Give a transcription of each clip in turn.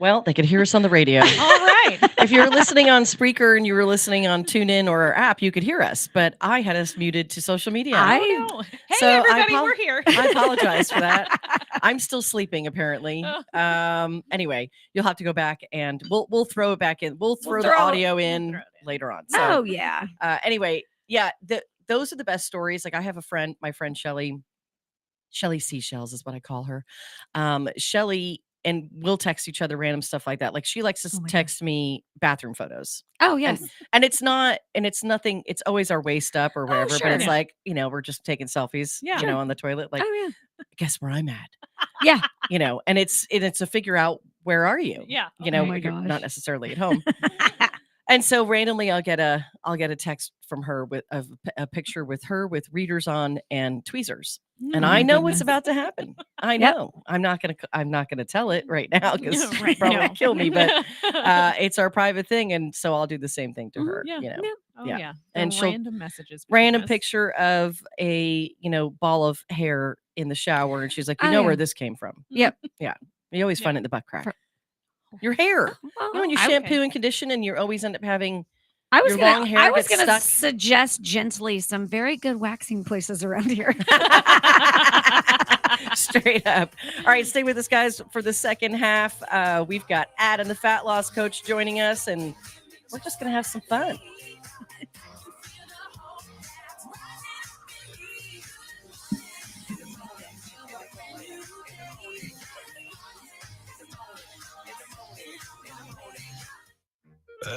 Well, they could hear us on the radio. All right. If you're listening on Spreaker and you were listening on TuneIn or our app, you could hear us. But I had us muted to social media. Oh, no. Hey, So everybody, we're here. I apologize for that. I'm still sleeping, apparently. Anyway, you'll have to go back and we'll throw it back in. We'll throw the audio in later on. So, yeah. Anyway, yeah, those are the best stories. Like I have a friend, my friend Shelly Seashells is what I call her. Shelly, and we'll text each other random stuff like that. Like she likes to text me bathroom photos. Oh, yes. And it's nothing. It's always our waist up or whatever, sure. but it's like, we're just taking selfies, on the toilet. Like, guess where I'm at? Yeah. And it's to figure out where are you? Yeah. You're not necessarily at home. And so randomly I'll get a text from her with a picture with her with readers on and tweezers. And I know what's about to happen. I know. I'm not gonna tell it right now because she'll probably kill me. But it's our private thing, and so I'll do the same thing to her. And she'll random messages, random picture of a ball of hair in the shower, and she's like, where this came from. Yep. Yeah. You always find it in the butt crack. Your hair. When you shampoo and condition, and you always end up having. I was long hair. I was going to suggest gently some very good waxing places around here. Straight up. All right, stay with us, guys, for the second half. We've got Adam, the fat loss coach, joining us, and we're just going to have some fun.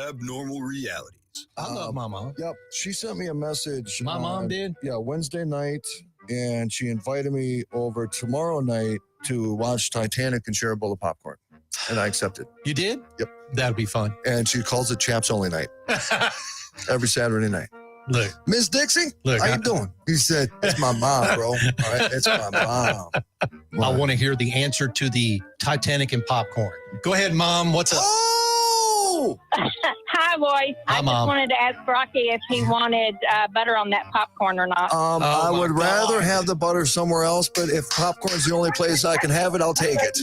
Abnormal realities. I love my mom. Yep. She sent me a message. My mom did? Yeah, Wednesday night. And she invited me over tomorrow night to watch Titanic and share a bowl of popcorn. And I accepted. You did? Yep. That'd be fun. And she calls it Chaps Only Night. Every Saturday night. Look. Miss Dixie, look, how you doing? He said, it's my mom, bro. All right, it's my mom. I want to hear the answer to the Titanic and popcorn. Go ahead, Mom. What's up? Oh! Hi, boys. Hi, I just Mom. wanted to ask Rocky if he wanted butter on that popcorn or not. I would my rather God. have the butter somewhere else, but if popcorn's the only place I can have it, I'll take it.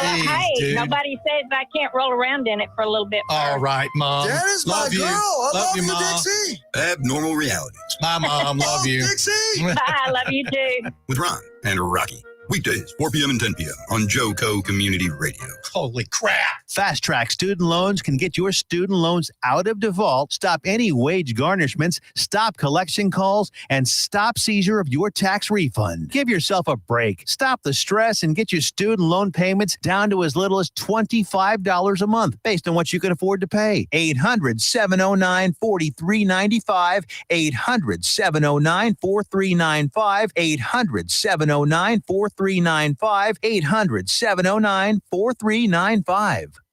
Jeez, hey, dude. nobody says I can't roll around in it for a little bit. All right, Mom. That is my love girl. you. I love you, Mom. Dixie. Abnormal realities My mom, love you. Dixie. I love you too. with Ron and Rocky. Weekdays, 4 p.m. and 10 p.m. on JoCo Community Radio. Holy crap. Fast Track Student Loans can get your student loans out of default, stop any wage garnishments, stop collection calls, and stop seizure of your tax refund. Give yourself a break. Stop the stress and get your student loan payments down to as little as $25 a month based on what you can afford to pay. 800-709-4395. 800-709-4395. 800-709-4395. 800-709-4395.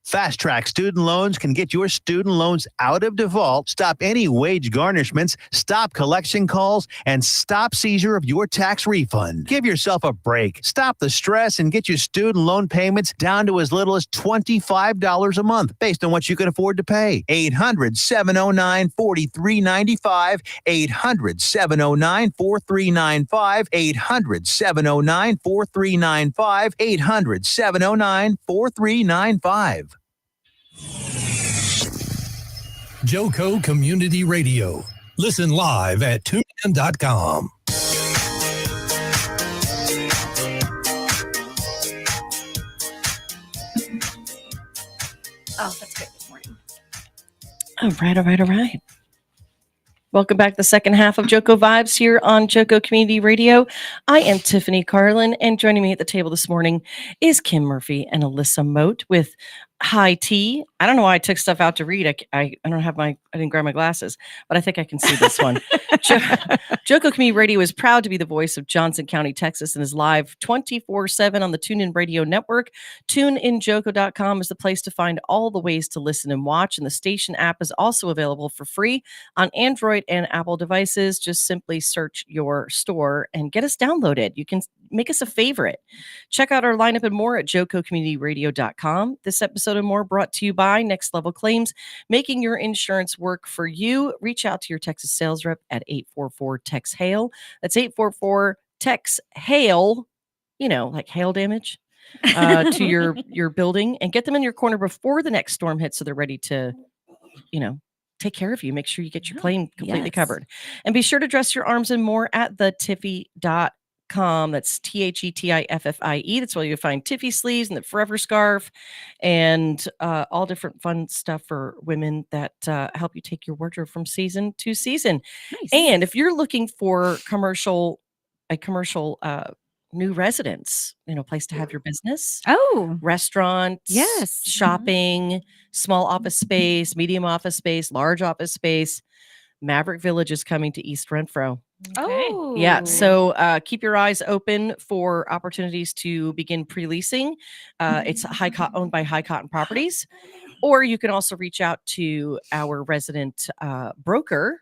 Fast Track Student Loans can get your student loans out of default, stop any wage garnishments, stop collection calls, and stop seizure of your tax refund. Give yourself a break. Stop the stress and get your student loan payments down to as little as $25 a month based on what you can afford to pay. 800-709-4395. 800-709-4395. 800-709-4395. 800-709-4395. JoCo Community Radio. Listen live at TuneIn.com. Oh, that's great this morning. All right. Welcome back to the second half of JoCo Vibes here on JoCo Community Radio. I am Tiffany Carlen, and joining me at the table this morning is Kim Murphy and Alyssa Moat with High Tea. I don't know why I took stuff out to read. I didn't grab my glasses, but I think I can see this one. JoCo Community Radio is proud to be the voice of Johnson County, Texas, and is live 24/7 on the TuneIn Radio Network. TuneInJoCo.com is the place to find all the ways to listen and watch, and the station app is also available for free on Android and Apple devices. Just simply search your store and get us downloaded. You can make us a favorite. Check out our lineup and more at JoCoCommunityRadio.com. This episode and more brought to you by Next Level Claims, making your insurance work for you. Reach out to your Texas sales rep at 844-TEX-HAIL. That's 844-TEX-HAIL, like hail damage. to your building, and get them in your corner before the next storm hits, so they're ready to, take care of you. Make sure you get your plane completely covered, and be sure to dress your arms and more at the Tiffy.com. That's THETIFFIE. That's where you'll find Tiffy sleeves and the forever scarf, and all different fun stuff for women that help you take your wardrobe from season to season. Nice. And if you're looking for a commercial new residence, place to have your business, restaurants, Yes. shopping, small office space, medium office space, large office space, Maverick Village is coming to East Renfro. Oh, Yeah. So keep your eyes open for opportunities to begin pre-leasing. It's owned by High Cotton Properties, or you can also reach out to our resident broker,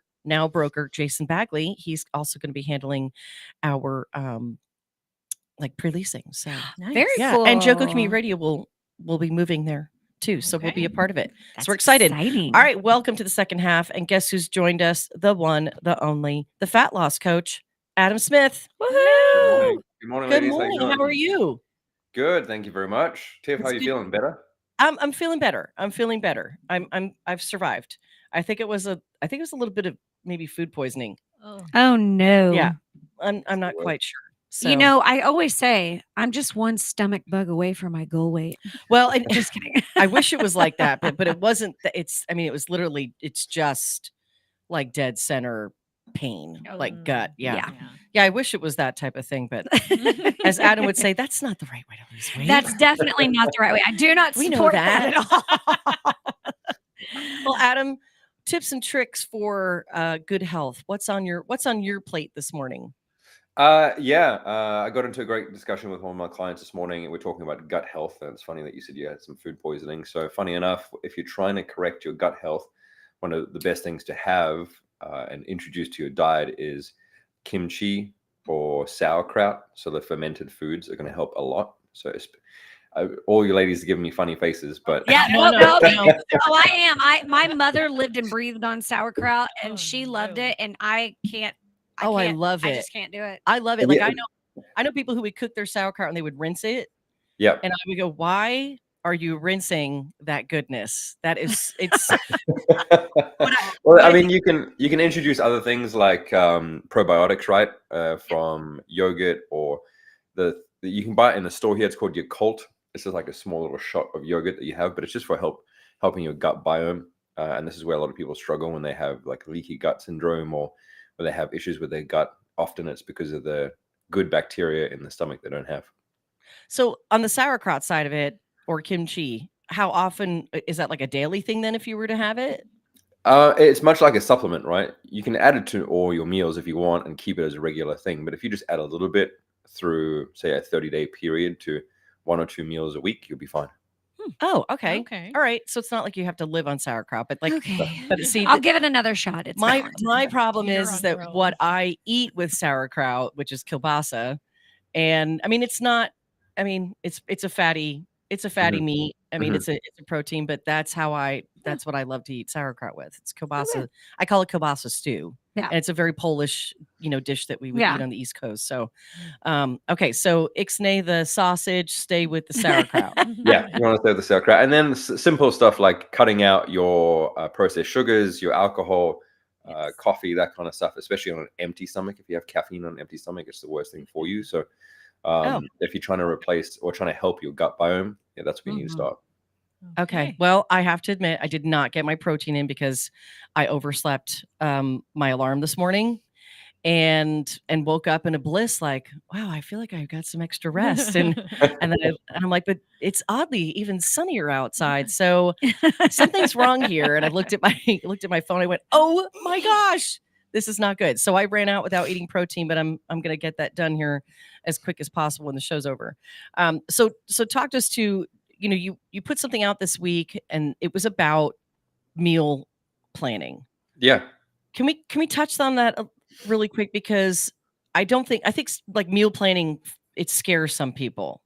Jason Bagley. He's also going to be handling our pre-leasing. So very cool. And JoCo Community Radio will be moving there too. So we'll be a part of it. That's so we're excited. exciting. All right. Welcome to the second half. And guess who's joined us? The one, the only, the fat loss coach, Adam Smith. Woohoo! Good morning, Good ladies. morning. How you How doing? are you? Good. Thank you very much. Tiff, how It's you good. feeling? Better? I'm feeling better. I've survived. I think it was a little bit of maybe food poisoning. Oh no. Yeah. I'm not quite sure. So, I always say I'm just one stomach bug away from my goal weight. well, and Just kidding. I wish it was like that, but it wasn't. It was literally, it's just like dead center pain, like gut. Yeah. I wish it was that type of thing, but as Adam would say, that's not the right way to lose weight. That's definitely not the right way. I do not We know support that. that at all. Well, Adam, tips and tricks for good health. What's on your plate this morning? I got into a great discussion with one of my clients this morning, and we're talking about gut health. And it's funny that you said you had some food poisoning. So funny enough, if you're trying to correct your gut health, one of the best things to have and introduce to your diet is kimchi or sauerkraut. So the fermented foods are going to help a lot. So all you ladies are giving me funny faces, but Yeah, No. Oh, I am. My mother lived and breathed on sauerkraut, and she loved it, and I can't. I love it. I just can't do it. I love it. Like Yeah. I know people who would cook their sauerkraut and they would rinse it. yeah. And I would go, why are you rinsing that goodness? It's Well, I mean, you can introduce other things like probiotics, right? From yogurt, or you can buy it in the store here. It's called Yakult. It's just like a small little shot of yogurt that you have, but it's just for helping your gut biome. And this is where a lot of people struggle when they have like leaky gut syndrome, or where they have issues with their gut. Often it's because of the good bacteria in the stomach they don't have. So on the sauerkraut side of it, or kimchi, how often is that, like a daily thing then if you were to have it? It's much like a supplement, right? You can add it to all your meals if you want and keep it as a regular thing. But if you just add a little bit through, say, a 30-day period to 1 or 2 meals a week, you'll be fine. Oh, okay. Okay. All right. So it's not like you have to live on sauerkraut, but but see, I'll give it another shot. It's my fine. problem You're is on that your own. what I eat with sauerkraut, which is kielbasa, and I mean it's not. I mean it's a fatty meat. I mean it's a protein, but that's what I love to eat sauerkraut with. It's kielbasa. Okay. I call it kielbasa stew. Yeah. And it's a very Polish, dish that we would Yeah. eat on the East Coast. So, okay. So ixnay the sausage, stay with the sauerkraut. Yeah, you want to throw the sauerkraut. And then simple stuff like cutting out your processed sugars, your alcohol, coffee, that kind of stuff, especially on an empty stomach. If you have caffeine on an empty stomach, it's the worst thing for you. So if you're trying to replace or trying to help your gut biome, that's where you need to start. Okay. Well, I have to admit, I did not get my protein in because I overslept my alarm this morning and woke up in a bliss, like, wow, I feel like I got some extra rest. And then I'm like, but it's oddly even sunnier outside. So something's wrong here. And I looked at my phone. I went, oh my gosh, this is not good. So I ran out without eating protein, but I'm going to get that done here as quick as possible when the show's over. So talk to us to, you put something out this week and it was about meal planning. Yeah. Can we touch on that really quick? Because I think like meal planning, it scares some people.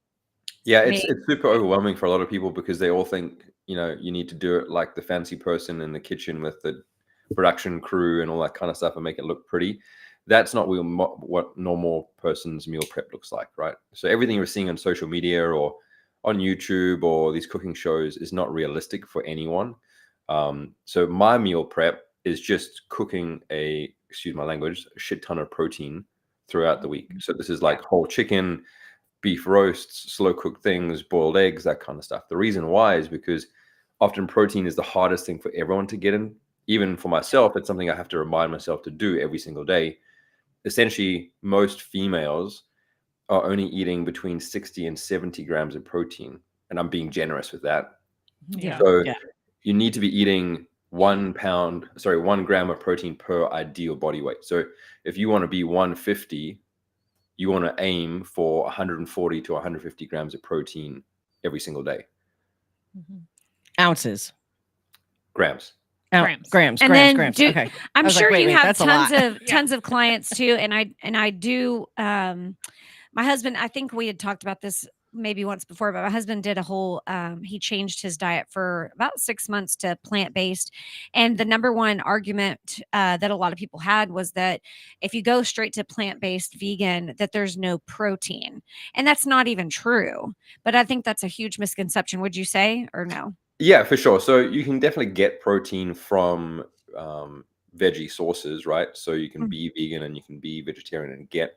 Yeah, it's super overwhelming for a lot of people because they all think, you need to do it like the fancy person in the kitchen with the production crew and all that kind of stuff and make it look pretty. That's not what normal person's meal prep looks like, right? So everything you're seeing on social media or on YouTube or these cooking shows is not realistic for anyone. So my meal prep is just cooking excuse my language, a shit ton of protein throughout the week. So this is like whole chicken, beef roasts, slow cooked things, boiled eggs, that kind of stuff. The reason why is because often protein is the hardest thing for everyone to get in. Even for myself, it's something I have to remind myself to do every single day. Essentially, most females are only eating between 60 and 70 grams of protein. And I'm being generous with that. Yeah. So you need to be eating 1 gram of protein per ideal body weight. So if you want to be 150, you want to aim for 140 to 150 grams of protein every single day. Ounces. Grams. Grams. And then Grams. do- Okay. I'm was like, sure wait, you wait, have that's a lot. tons of clients too. And I do, my husband, I think we had talked about this maybe once before, but my husband did a whole, he changed his diet for about 6 months to plant-based. And the number one argument that a lot of people had was that if you go straight to plant-based vegan, that there's no protein. And that's not even true. But I think that's a huge misconception. Would you say, or no? Yeah, for sure. So you can definitely get protein from veggie sources, right? So you can be vegan and you can be vegetarian and get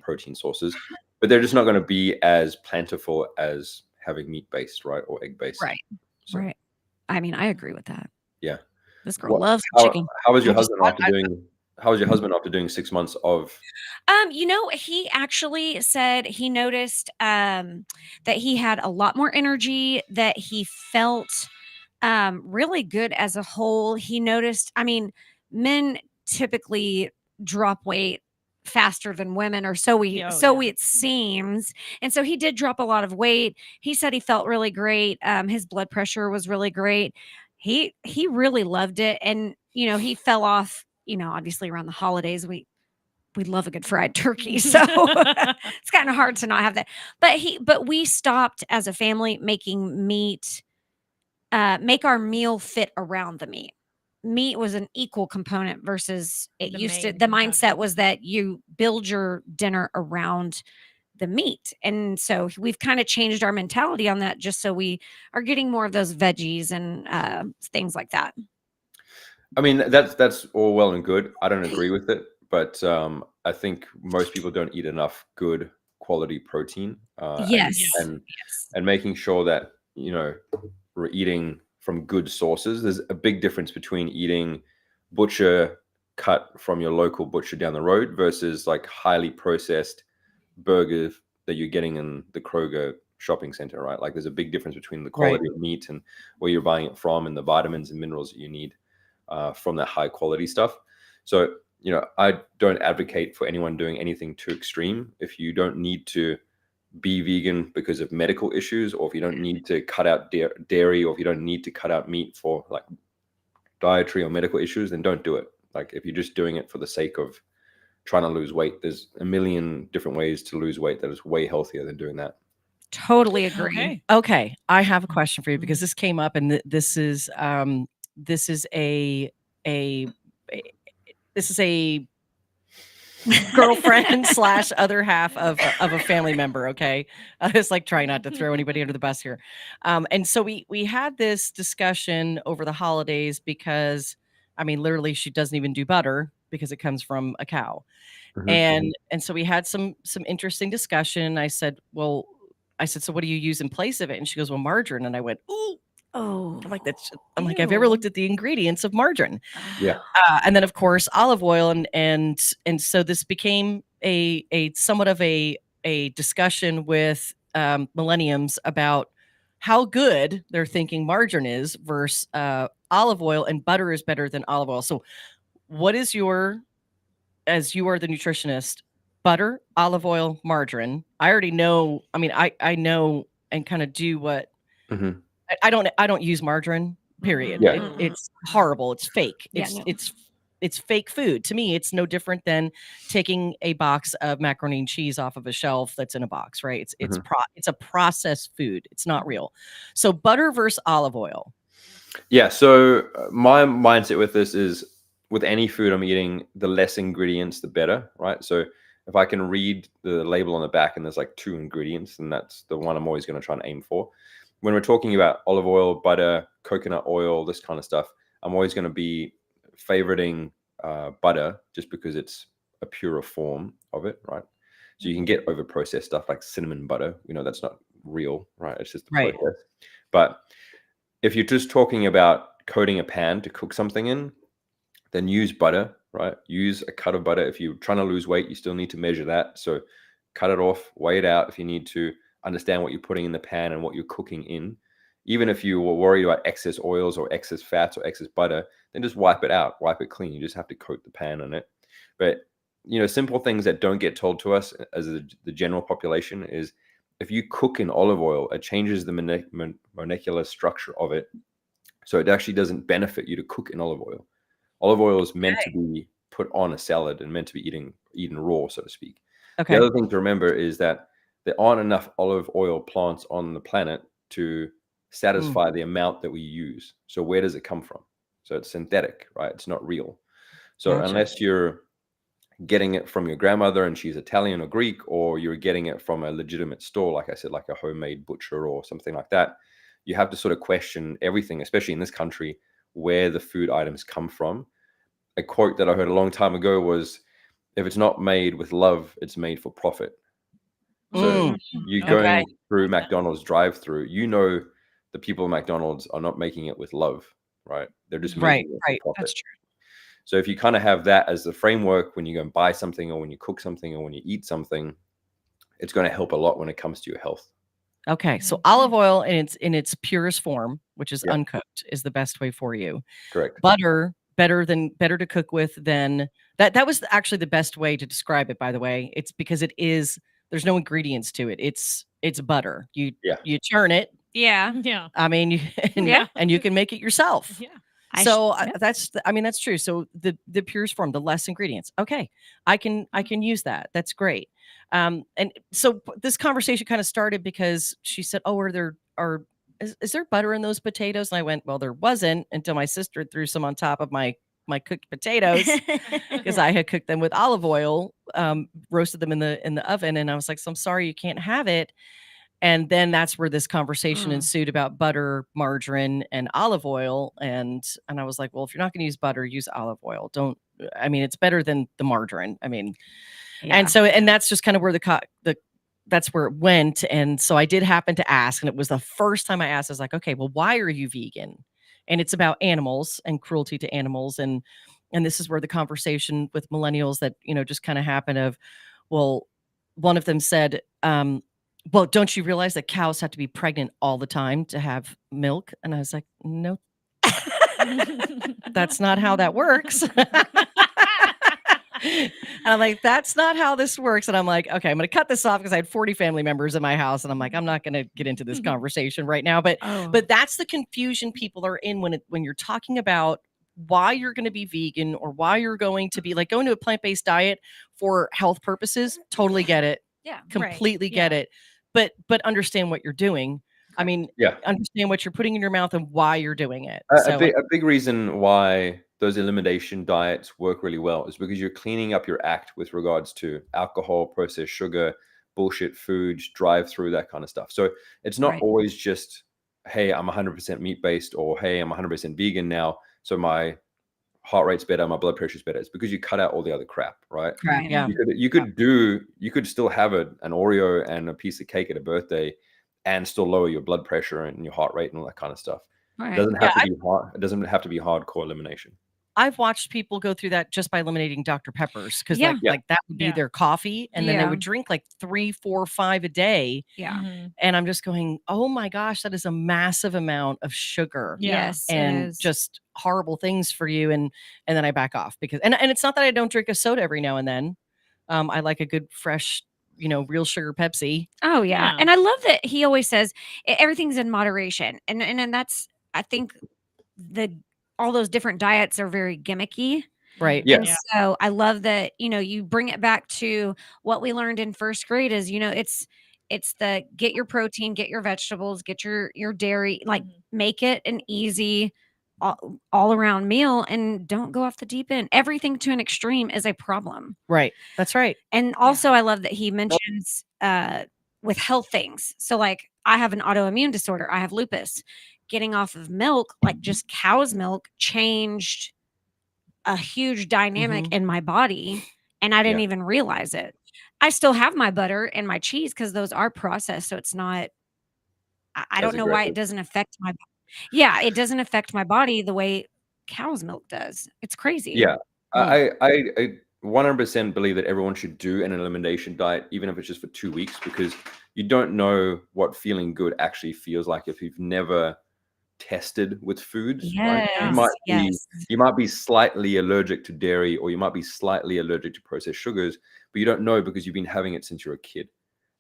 protein sources, but they're just not going to be as plentiful as having meat-based, right, or egg-based. Right. So, Right. I mean, I agree with that. Yeah. This girl loves chicken. How was your husband after doing 6 months of? He actually said he noticed that he had a lot more energy, that he felt really good as a whole. He noticed, I mean, men typically drop weight faster than women, or so it seems. And so he did drop a lot of weight. He said he felt really great. His blood pressure was really great. He really loved it. And, he fell off, obviously around the holidays, we love a good fried turkey. So it's kind of hard to not have that. But we stopped as a family making meat, make our meal fit around the meat. Meat was an equal component versus the mindset was that you build your dinner around the meat. And so we've kind of changed our mentality on that, just so we are getting more of those veggies and things like that. I mean, that's all well and good. I don't agree with it, but I think most people don't eat enough good quality protein. And making sure that, we're eating from good sources. There's a big difference between eating butcher cut from your local butcher down the road versus like highly processed burgers that you're getting in the Kroger shopping center, right? Like there's a big difference between the quality of meat and where you're buying it from and the vitamins and minerals that you need from that high quality stuff. So, I don't advocate for anyone doing anything too extreme. If you don't need to be vegan because of medical issues, or if you don't need to cut out dairy, or if you don't need to cut out meat for like dietary or medical issues, then don't do it. Like if you're just doing it for the sake of trying to lose weight, there's a million different ways to lose weight that is way healthier than doing that. Totally agree. Okay. I have a question for you because this came up, and this is a girlfriend / other half of a family member. Okay. I was like trying not to throw anybody under the bus here. And so we had this discussion over the holidays because, I mean, literally she doesn't even do butter because it comes from a cow. And so we had some interesting discussion. I said, so what do you use in place of it? And she goes, well, margarine. And I went, ooh. Oh, I'm like, have you ever looked at the ingredients of margarine? Yeah. And then of course olive oil, and so this became a somewhat of a discussion with millenniums about how good they're thinking margarine is versus olive oil, and butter is better than olive oil. So what is as you are the nutritionist, butter, olive oil, margarine? I already know. I mean, I know and kind of do what. I don't use margarine, period. Yeah. It's horrible. It's fake. It's fake food. To me, it's no different than taking a box of macaroni and cheese off of a shelf that's in a box, right? It's a processed food. It's not real. So butter versus olive oil. Yeah. So my mindset with this is, with any food I'm eating, the less ingredients, the better, right? So If I can read the label on the back and there's like 2 ingredients, and that's the one I'm always going to try and aim for. When we're talking about olive oil, butter, coconut oil, this kind of stuff, I'm always going to be favoriting butter just because it's a purer form of it, right? So you can get over processed stuff like cinnamon butter. We know that's not real, right? It's just the process. But if you're just talking about coating a pan to cook something in, then use butter, right? Use a cut of butter. If you're trying to lose weight, you still need to measure that. So cut it off, weigh it out if you need to, understand what you're putting in the pan and what you're cooking in. Even if you were worried about excess oils or excess fats or excess butter, then just wipe it out, wipe it clean. You just have to coat the pan on it. But, simple things that don't get told to us as the general population is if you cook in olive oil, it changes the molecular structure of it. So it actually doesn't benefit you to cook in olive oil. Olive oil is meant to be put on a salad and meant to be eaten raw, so to speak. Okay. The other thing to remember is that there aren't enough olive oil plants on the planet to satisfy the amount that we use. So where does it come from? So it's synthetic, right? It's not real. So unless you're getting it from your grandmother and she's Italian or Greek, or you're getting it from a legitimate store, like I said, like a homemade butcher or something like that, you have to sort of question everything, especially in this country, where the food items come from. A quote that I heard a long time ago was, if it's not made with love, it's made for profit. So you going through McDonald's drive-through, the people at McDonald's are not making it with love, right? They're just making it for profit. That's true. So if you kind of have that as the framework when you go and buy something or when you cook something or when you eat something, it's going to help a lot when it comes to your health. Okay, so olive oil in its purest form, which is uncooked, is the best way for you. Correct. Butter, better to cook with than that. That was actually the best way to describe it, by the way. It's because there's no ingredients to it. It's butter. You churn it. Yeah. Yeah. I mean, and you can make it yourself. Yeah. So that's true. So the purest form, the less ingredients. Okay, I can use that. That's great. And so this conversation kind of started because she said, "Oh, is there butter in those potatoes?" And I went, "Well, there wasn't until my sister threw some on top of my cooked potatoes because I had cooked them with olive oil, roasted them in the oven, and I was like, so I'm sorry, you can't have it." And then that's where this conversation ensued about butter, margarine, and olive oil. And I was like, well, if you're not going to use butter, use olive oil. It's better than the margarine. And that's just kind of where that's where it went. And so I did happen to ask, and it was the first time I asked, I was like, okay, well, why are you vegan? And it's about animals and cruelty to animals. And this is where the conversation with millennials that, just kind of happened of, well, one of them said, well, don't you realize that cows have to be pregnant all the time to have milk? And I was like, no, that's not how that works. And I'm like, that's not how this works. And I'm like, okay, I'm going to cut this off because I had 40 family members in my house. And I'm like, I'm not going to get into this conversation right now. But that's the confusion people are in when you're talking about why you're going to be vegan or why you're going to be like going to a plant-based diet for health purposes. Totally get it. Yeah. Completely get it. But understand what you're doing. Understand what you're putting in your mouth and why you're doing it. A big reason why those elimination diets work really well is because you're cleaning up your act with regards to alcohol, processed sugar, bullshit foods, drive-through, that kind of stuff. So it's not always just, hey, I'm 100% meat-based, or hey, I'm 100% vegan now, so my heart rate's better, my blood pressure's better. It's because you cut out all the other crap, right? Right. Yeah. You could still have an Oreo and a piece of cake at a birthday and still lower your blood pressure and your heart rate and all that kind of stuff. Right. It doesn't have to be hard. It doesn't have to be hardcore elimination. I've watched people go through that just by eliminating Dr. Peppers because like that would be their coffee, and then they would drink like 3, 4, 5 a day. Yeah. And I'm just going, oh my gosh, that is a massive amount of sugar. Yes. And just horrible things for you. And then I back off because and it's not that I don't drink a soda every now and then. I like a good fresh, real sugar Pepsi. Oh yeah. And I love that he always says everything's in moderation. And that's, I think all those different diets are very gimmicky. Right. Yeah. And so I love that, you bring it back to what we learned in first grade is, it's the get your protein, get your vegetables, get your dairy, like make it an easy all around meal, and don't go off the deep end. Everything to an extreme is a problem. Right. That's right. And also, I love that he mentions with health things. So, like, I have an autoimmune disorder, I have lupus. Getting off of milk, like just cow's milk, changed a huge dynamic in my body, and I didn't even realize it. I still have my butter and my cheese because those are processed, so it's not. I don't know why it doesn't affect my. Yeah, it doesn't affect my body the way cow's milk does. It's crazy. Yeah, I 100% believe that everyone should do an elimination diet, even if it's just for 2 weeks, because you don't know what feeling good actually feels like if you've never tested with foods. Right? You might be slightly allergic to dairy, or you might be slightly allergic to processed sugars, but you don't know because you've been having it since you're a kid.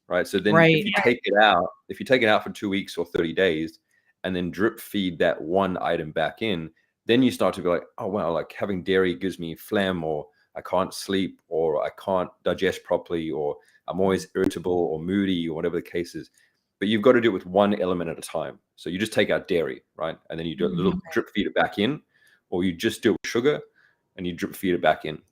Right. So then if you take it out for 2 weeks or 30 days and then drip feed that one item back in, then you start to be like, oh, wow, like having dairy gives me phlegm, or I can't sleep, or I can't digest properly, or I'm always irritable or moody, or whatever the case is. But you've got to do it with one element at a time. So you just take out dairy, right? And then you do a little drip feed it back in, or you just do it with sugar and you drip feed it back in.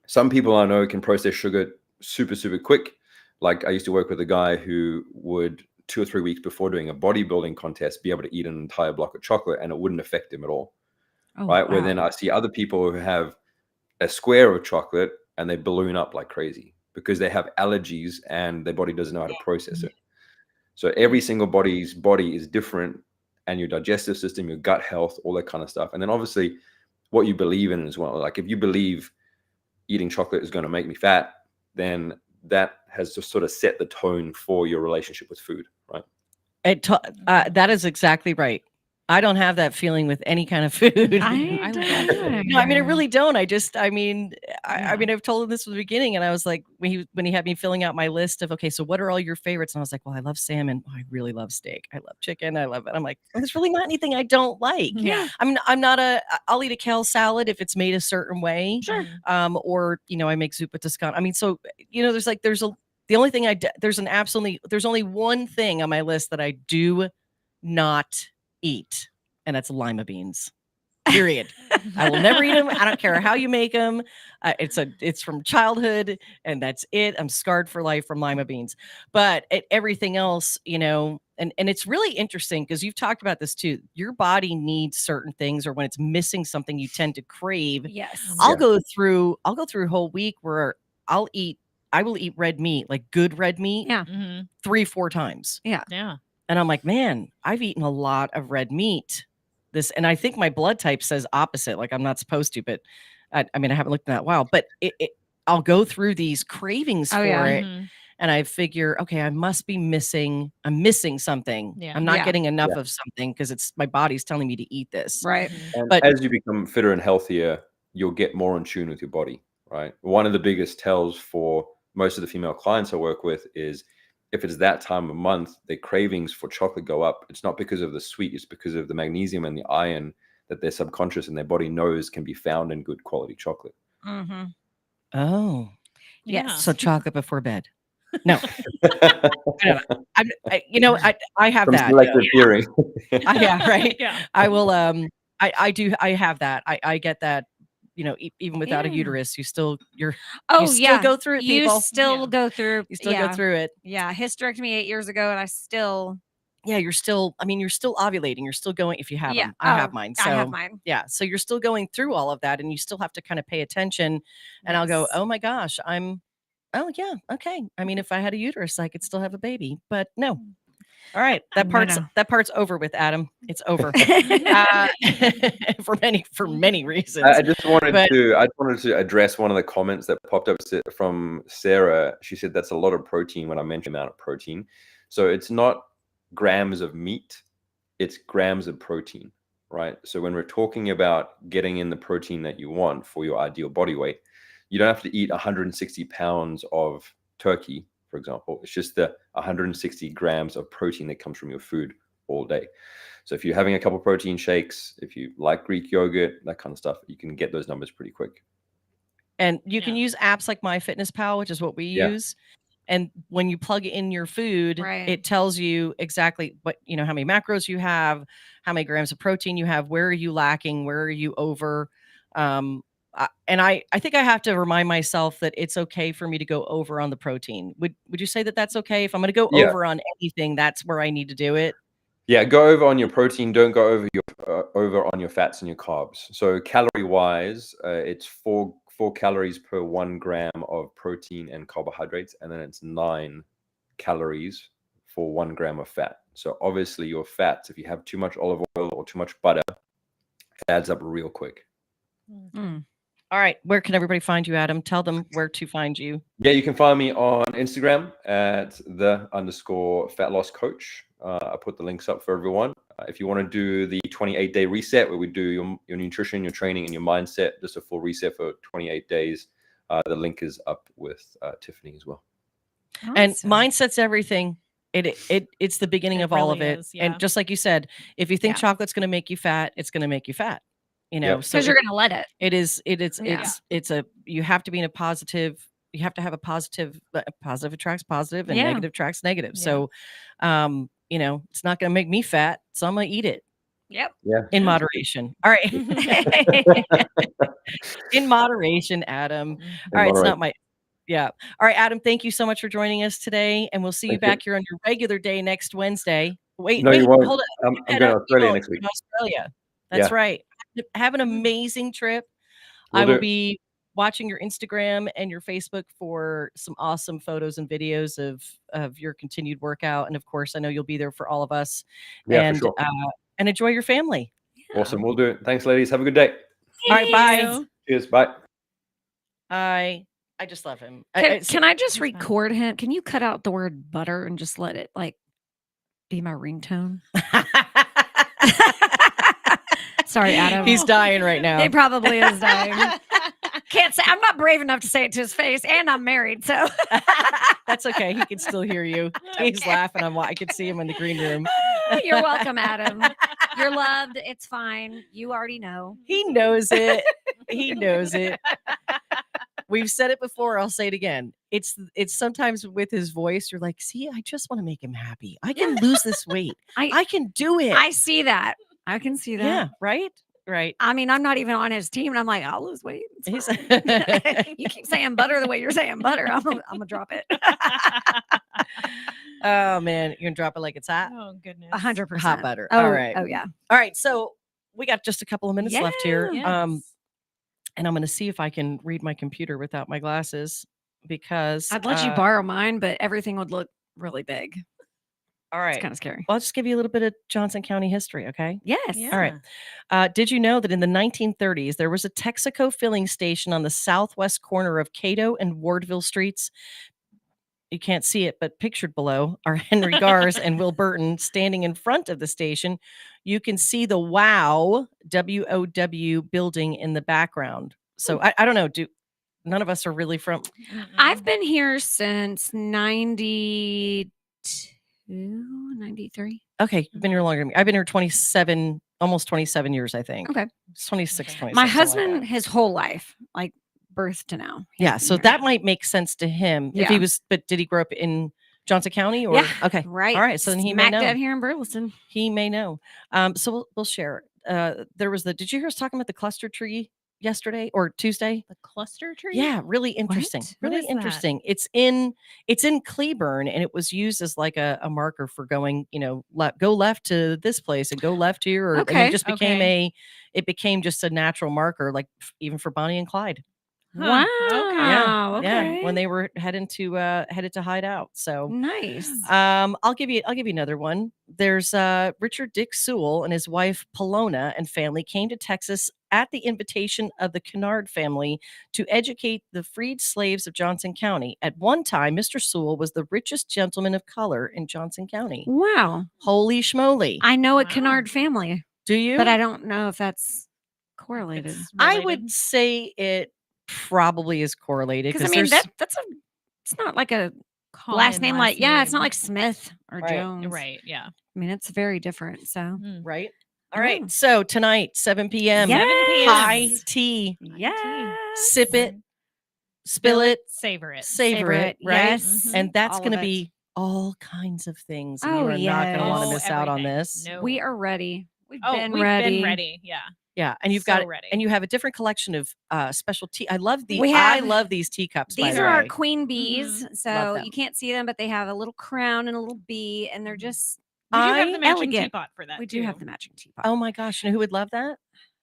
Some people I know can process sugar super, super quick. Like I used to work with a guy who would 2 or 3 weeks before doing a bodybuilding contest be able to eat an entire block of chocolate and it wouldn't affect him at all. Right. Where then I see other people who have a square of chocolate and they balloon up like crazy because they have allergies and their body doesn't know how to process it. So every single body's body is different, and your digestive system, your gut health, all that kind of stuff. And then obviously what you believe in as well. Like if you believe eating chocolate is going to make me fat, then that has just sort of set the tone for your relationship with food, right? That is exactly right. I don't have that feeling with any kind of food. I don't. No, I mean, I really don't. I mean, I've told him this from the beginning, and I was like, when he had me filling out my list of, okay, so what are all your favorites? And I was like, well, I love salmon. Oh, I really love steak. I love chicken. I love it. I'm like, well, there's really not anything I don't like. Yeah. I'll eat a kale salad if it's made a certain way. Sure. Or, I make zuppa toscana. I mean, so, there's only one thing on my list that I do not eat, and that's lima beans. Period. I will never eat them. I don't care how you make them. It's from childhood, and that's it. I'm scarred for life from lima beans. But everything else, and it's really interesting because you've talked about this too. Your body needs certain things, or when it's missing something, you tend to crave. Yes. I'll go through a whole week where I will eat red meat, like good red meat, 3-4 times. Yeah. And I'm like, man, I've eaten a lot of red meat. And I think my blood type says opposite. Like I'm not supposed to, but I haven't looked in that while. But I'll go through these cravings for it, and I figure, okay, I'm missing something. Yeah. I'm not getting enough of something because my body's telling me to eat this. Right. And But as you become fitter and healthier, you'll get more in tune with your body, right? One of the biggest tells for most of the female clients I work with is if it's that time of month, their cravings for chocolate go up. It's not because of the sweet, it's because of the magnesium and the iron that their subconscious and their body knows can be found in good quality chocolate. Mm-hmm. Oh, Yeah. so chocolate before bed. No, I have From that. selective hearing. Yeah, right. Yeah. I will. I have that. I get that. Even without a uterus, you still go through it. You People, still go through. you still go through it. Yeah, hysterectomy 8 years ago, and I still. Yeah, you're still ovulating. You're still going if you have them. I have mine. So I have mine. yeah, so you're still going through all of that, and you still have to kind of pay attention. And I'll go, oh my gosh, oh yeah, okay. I mean, if I had a uterus, I could still have a baby, but no. All right, that part's over with, Adam. It's over for many reasons. I just wanted to address one of the comments that popped up from Sarah. She said that's a lot of protein when I mentioned the amount of protein. So it's not grams of meat, it's grams of protein, right? So when we're talking about getting in the protein that you want for your ideal body weight, you don't have to eat 160 pounds of turkey, for example. It's just the 160 grams of protein that comes from your food all day. So if you're having a couple protein shakes, if you like Greek yogurt, that kind of stuff, you can get those numbers pretty quick. And you can use apps like MyFitnessPal, which is what we use. And when you plug in your food, Right. it tells you exactly what, how many macros you have, how many grams of protein you have, where are you lacking, where are you over. And I think I have to remind myself that it's okay for me to go over on the protein. Would you say that that's okay? If I'm going to go Yeah. over on anything, that's where I need to do it. Yeah, go over on your protein. Don't go over on your fats and your carbs. So calorie wise, it's four calories per 1 gram of protein and carbohydrates, and then it's 9 calories for 1 gram of fat. So obviously your fats, if you have too much olive oil or too much butter, it adds up real quick. All right, where can everybody find you, Adam? Tell them where to find you. Yeah, you can find me on Instagram at _fat loss coach. I put the links up for everyone. If you want to do the 28-day reset where we do your nutrition, your training, and your mindset, just a full reset for 28 days, the link is up with Tiffany as well. Awesome. And mindset's everything. It's the beginning of all of really it. is, yeah. And just like you said, if you think Yeah. chocolate's going to make you fat, it's going to make you fat. Yep. So Because you're going to let it. you have to be in a positive. You have to have a positive. Positive attracts positive, and Yeah. negative attracts negative. Yeah. So, it's not going to make me fat, so I'm going to eat it. Yep. Yeah. In moderation. All right. In moderation, Adam. All right. It's not my. Yeah. All right, Adam, thank you so much for joining us today. And we'll see you Thank you. back here on your regular day next Wednesday. Wait, No, you won't. hold on. I'm going to Australia next week. In Australia. That's Yeah. right. Have an amazing trip. Will I will do. be watching your Instagram and your Facebook for some awesome photos and videos of your continued workout. And of course, I know you'll be there for all of us. Yeah, and for sure. And enjoy your family. Awesome. We'll do it. Thanks, ladies. Have a good day. All right, bye. Cheers. Bye. I just love him. Can I just That's fine. record him? Can you cut out the word butter and just let it be my ringtone? Sorry, Adam. He's dying right now. He probably is dying. Can't say. I'm not brave enough to say it to his face, and I'm married, so That's okay. He can still hear you. He's laughing. I could see him in the green room. You're welcome, Adam. You're loved. It's fine. You already know. He knows it. He knows it. We've said it before. I'll say it again. It's sometimes with his voice, you're like, see, I just want to make him happy. I can lose this weight. I can do it. I see that. I can see that. Yeah, right? Right. I mean, I'm not even on his team, and I'm like, I'll lose weight. It's fine. You keep saying butter the way you're saying butter. I'm gonna drop it. Oh man, you're gonna drop it like it's hot. Oh goodness. 100%. Hot butter. Oh, All right. Oh yeah. All right. So we got just a couple of minutes left here. Yes. And I'm gonna see if I can read my computer without my glasses because I'd let you borrow mine, but everything would look really big. All right. It's kind of scary. Well, I'll just give you a little bit of Johnson County history, okay? Yes. Yeah. All right. Did you know that in the 1930s, there was a Texaco filling station on the southwest corner of Cato and Wardville Streets? You can't see it, but pictured below are Henry Gars and Will Burton standing in front of the station. You can see the WOW building in the background. So I don't know. None of us are really from. I've been here since 92, 93. Okay, you've been here longer than me. I've been here 27, almost 27 years, I think. Okay. It's 26, 27. My something like husband, that. his whole life, like birth to now. he's Yeah, been so here. that might make sense to him if he Yeah. was. But did he grow up in Johnson County? Or Yeah, okay, right. all right. So then he may Smack know. dab here in Burleson. He may know. So we'll share. There was did you hear us talking about the cluster tree yesterday or Tuesday? The cluster tree? Yeah, really interesting. What Really is that? interesting. It's in Cleburne, and it was used as like a marker for going, go left to this place and go left here. And Okay, it just became okay. it became just a natural marker, like even for Bonnie and Clyde. Huh, Wow. okay. Okay. Yeah, when they were headed to hide out. So Nice. I'll give you another one. There's Richard Dick Sewell and his wife Polona and family came to Texas at the invitation of the Kennard family to educate the freed slaves of Johnson County. At one time, Mr. Sewell was the richest gentleman of color in Johnson County. Wow. Holy schmoly. I know a Wow. Kennard family, Do you? but I don't know if that's correlated. It's I related. would say it probably is correlated Because I mean, there's it's not like a Common last name like, yeah, it's not name. like Smith or Right, Jones. Right. Yeah. I mean, it's very different. So, Mm. right. All Oh. right. So tonight, 7 p.m. Yes. High tea. yeah. Sip it. spill it, savor it. savor it, right? Yes. And that's All going to of it. be all kinds of things. And Oh, you are not going to want to yes. miss out on Everything. this. No. We are ready. We've been we've ready. been ready. Yeah. Yeah, and you've So got ready. and you have a different collection of special tea. I love We I have- love these teacups. by These the are our way. queen bees. Love So them. you can't see them, but they have a little crown and a little bee, and they're just We do have I- the matching elegant. teapot for that. We do have the matching teapot. Oh my gosh, you know who would love that?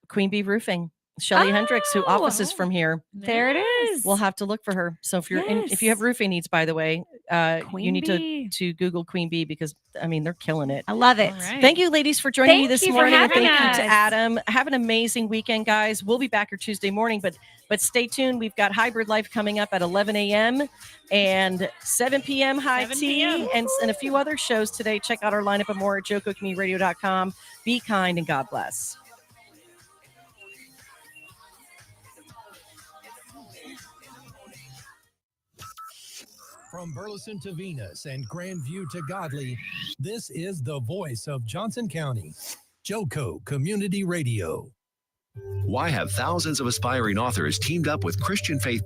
Queen Bee Roofing, Shelly Hendricks, who Oh. offices from here. There it is. We'll have to look for her. So if you're if you have Yes. roofing needs, by the way, you Queen need Bee. to Google Queen Bee because I mean they're killing it. I love it. All right. Thank you, ladies, for joining me Thank this you for morning. And having thank you to us. Adam. Have an amazing weekend, guys. We'll be back here Tuesday morning, but stay tuned. We've got Hybrid Life coming up at 11 a.m. and 7 p.m. High 7 Tea p.m. and a few other shows today. Check out our lineup and more at JoCoCommunityRadio.com. Be kind and God bless. From Burleson to Venus and Grandview to Godley, this is the voice of Johnson County, JoCo Community Radio. Why have thousands of aspiring authors teamed up with Christian faith